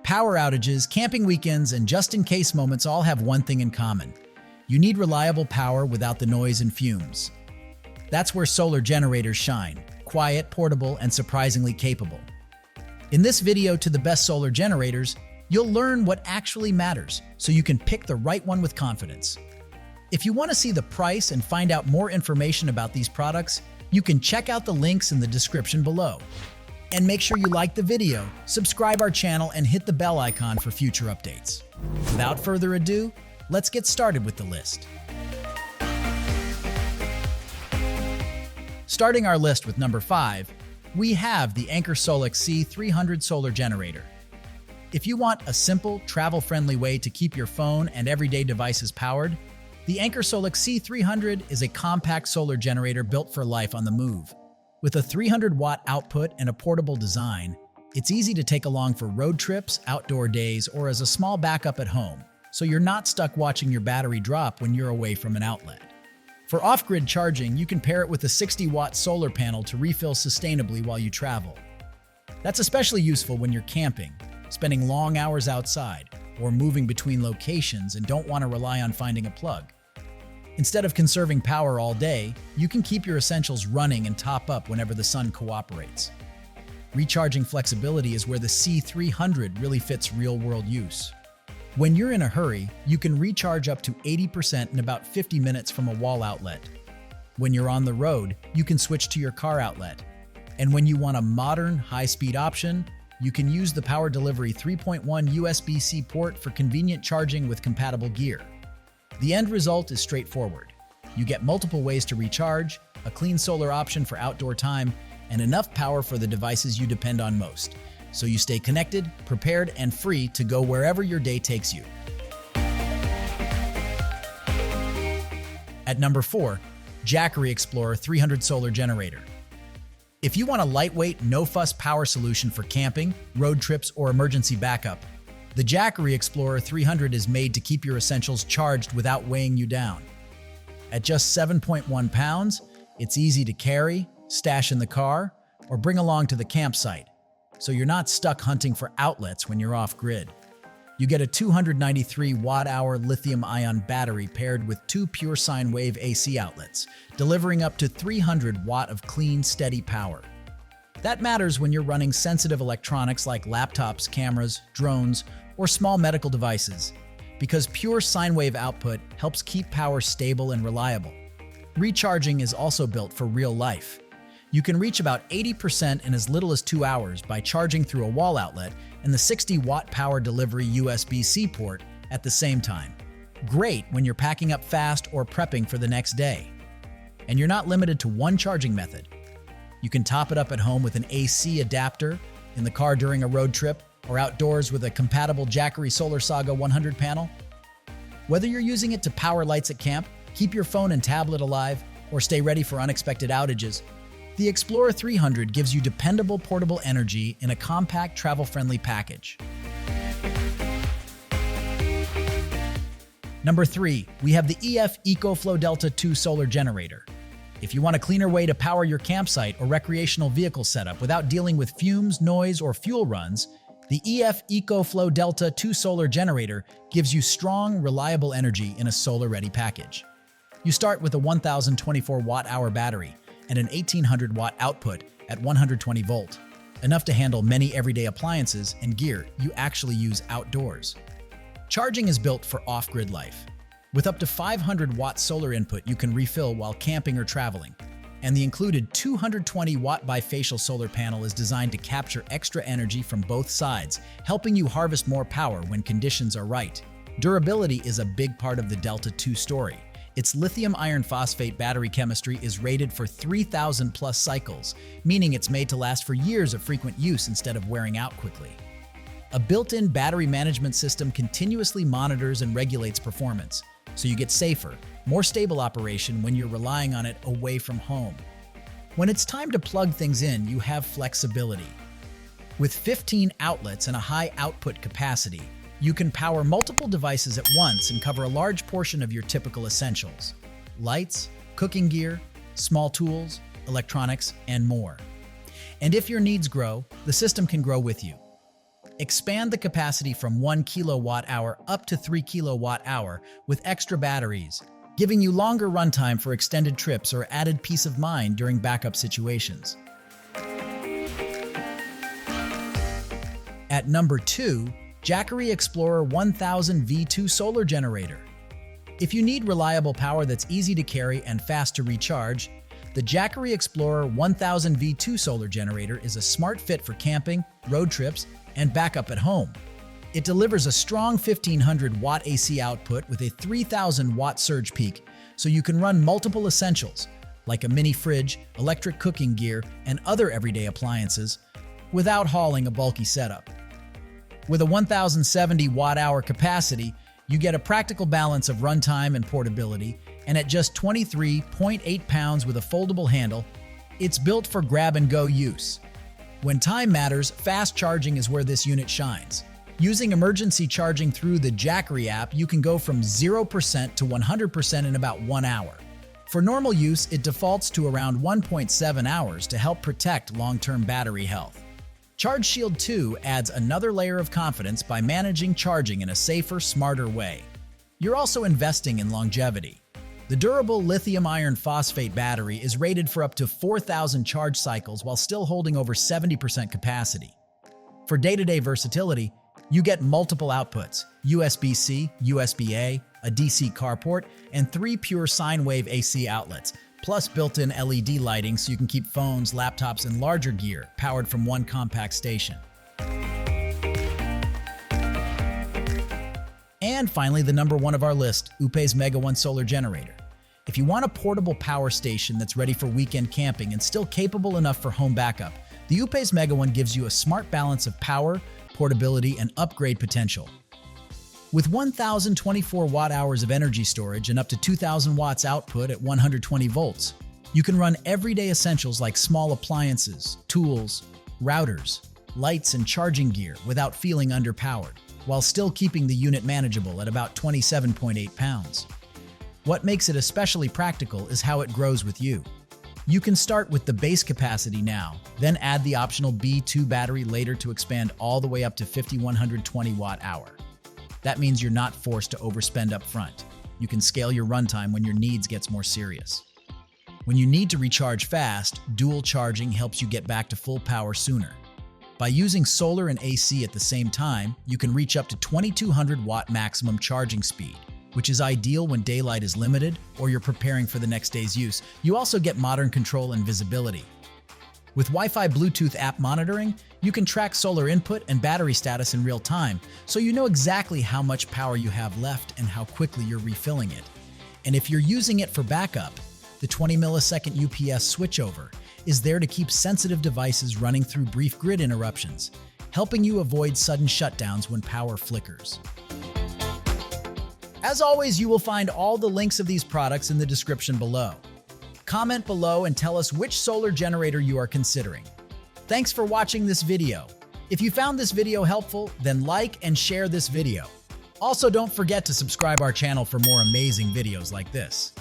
Power outages, camping weekends, and just-in-case moments all have one thing in common. You need reliable power without the noise and fumes. That's where solar generators shine: quiet, portable, and surprisingly capable. In this video to the best solar generators, you'll learn what actually matters so you can pick the right one with confidence. If you want to see the price and find out more information about these products, you can check out the links in the description below. And make sure you like the video, subscribe our channel, and hit the bell icon for future updates. Without further ado, let's get started with the list. Starting our list with number 5, we have the Anker SOLIX C300 solar generator. If you want a simple, travel-friendly way to keep your phone and everyday devices powered, the Anker SOLIX C300 is a compact solar generator built for life on the move. With a 300-watt output and a portable design, it's easy to take along for road trips, outdoor days, or as a small backup at home, so you're not stuck watching your battery drop when you're away from an outlet. For off-grid charging, you can pair it with a 60-watt solar panel to refill sustainably while you travel. That's especially useful when you're camping, spending long hours outside, or moving between locations and don't want to rely on finding a plug. Instead of conserving power all day, you can keep your essentials running and top up whenever the sun cooperates. Recharging flexibility is where the C300 really fits real-world use. When you're in a hurry, you can recharge up to 80% in about 50 minutes from a wall outlet. When you're on the road, you can switch to your car outlet. And when you want a modern, high-speed option, you can use the Power Delivery 3.1 USB-C port for convenient charging with compatible gear. The end result is straightforward. You get multiple ways to recharge, a clean solar option for outdoor time, and enough power for the devices you depend on most, so you stay connected, prepared, and free to go wherever your day takes you. At number 4, Jackery Explorer 300 solar generator. If you want a lightweight, no-fuss power solution for camping, road trips, or emergency backup, the Jackery Explorer 300 is made to keep your essentials charged without weighing you down. At just 7.1 pounds, it's easy to carry, stash in the car, or bring along to the campsite, so you're not stuck hunting for outlets when you're off-grid. You get a 293 watt-hour lithium-ion battery paired with 2 pure sine wave AC outlets, delivering up to 300 watt of clean, steady power. That matters when you're running sensitive electronics like laptops, cameras, drones, or small medical devices, because pure sine wave output helps keep power stable and reliable. Recharging is also built for real life. You can reach about 80% in as little as 2 hours by charging through a wall outlet and the 60-watt Power Delivery USB-C port at the same time. Great when you're packing up fast or prepping for the next day. And you're not limited to one charging method. You can top it up at home with an AC adapter, in the car during a road trip, or outdoors with a compatible Jackery Solar Saga 100 panel. Whether you're using it to power lights at camp, keep your phone and tablet alive, or stay ready for unexpected outages, the Explorer 300 gives you dependable portable energy in a compact, travel-friendly package. Number 3, we have the EF ECOFLOW DELTA 2 solar generator. If you want a cleaner way to power your campsite or recreational vehicle setup without dealing with fumes, noise, or fuel runs, the EF ECOFLOW DELTA 2 solar generator gives you strong, reliable energy in a solar-ready package. You start with a 1,024 watt-hour battery and an 1,800 watt output at 120 volt, enough to handle many everyday appliances and gear you actually use outdoors. Charging is built for off-grid life. With up to 500 watt solar input you can refill while camping or traveling, and the included 220 watt bifacial solar panel is designed to capture extra energy from both sides, helping you harvest more power when conditions are right. Durability is a big part of the Delta 2 story. Its lithium iron phosphate battery chemistry is rated for 3,000 plus cycles, meaning it's made to last for years of frequent use instead of wearing out quickly. A built-in battery management system continuously monitors and regulates performance, so you get safer, more stable operation when you're relying on it away from home. When it's time to plug things in, you have flexibility. With 15 outlets and a high output capacity, you can power multiple devices at once and cover a large portion of your typical essentials: lights, cooking gear, small tools, electronics, and more. And if your needs grow, the system can grow with you. Expand the capacity from 1 kilowatt hour up to 3 kilowatt hour with extra batteries, giving you longer runtime for extended trips or added peace of mind during backup situations. At number 2, Jackery Explorer 1000 V2 Solar Generator. If you need reliable power that's easy to carry and fast to recharge, the Jackery Explorer 1000 V2 Solar Generator is a smart fit for camping, road trips, and backup at home. It delivers a strong 1500 watt AC output with a 3000 watt surge peak, so you can run multiple essentials, like a mini fridge, electric cooking gear, and other everyday appliances, without hauling a bulky setup. With a 1070 watt-hour capacity, you get a practical balance of runtime and portability, and at just 23.8 pounds with a foldable handle, it's built for grab-and-go use. When time matters, fast charging is where this unit shines. Using emergency charging through the Jackery app, you can go from 0% to 100% in about 1 hour. For normal use, it defaults to around 1.7 hours to help protect long-term battery health. Charge Shield 2 adds another layer of confidence by managing charging in a safer, smarter way. You're also investing in longevity. The durable lithium iron phosphate battery is rated for up to 4,000 charge cycles while still holding over 70% capacity. For day-to-day versatility, you get multiple outputs: USB-C, USB-A, a DC carport, and 3 pure sine wave AC outlets, plus built-in LED lighting so you can keep phones, laptops, and larger gear powered from one compact station. And finally, the number 1 of our list, OUPES Mega 1 Solar Generator. If you want a portable power station that's ready for weekend camping and still capable enough for home backup, the OUPES Mega 1 gives you a smart balance of power, portability, and upgrade potential. With 1,024 watt-hours of energy storage and up to 2,000 watts output at 120 volts, you can run everyday essentials like small appliances, tools, routers, lights, and charging gear without feeling underpowered, while still keeping the unit manageable at about 27.8 pounds. What makes it especially practical is how it grows with you. You can start with the base capacity now, then add the optional B2 battery later to expand all the way up to 5,120 watt-hour. That means you're not forced to overspend up front. You can scale your runtime when your needs gets more serious. When you need to recharge fast, dual charging helps you get back to full power sooner. By using solar and AC at the same time, you can reach up to 2,200 watt maximum charging speed, which is ideal when daylight is limited or you're preparing for the next day's use. You also get modern control and visibility. With Wi-Fi Bluetooth app monitoring, you can track solar input and battery status in real time, so you know exactly how much power you have left and how quickly you're refilling it. And if you're using it for backup, the 20 millisecond UPS switchover is there to keep sensitive devices running through brief grid interruptions, helping you avoid sudden shutdowns when power flickers. As always, you will find all the links of these products in the description below. Comment below and tell us which solar generator you are considering. Thanks for watching this video. If you found this video helpful, then like and share this video. Also, don't forget to subscribe our channel for more amazing videos like this.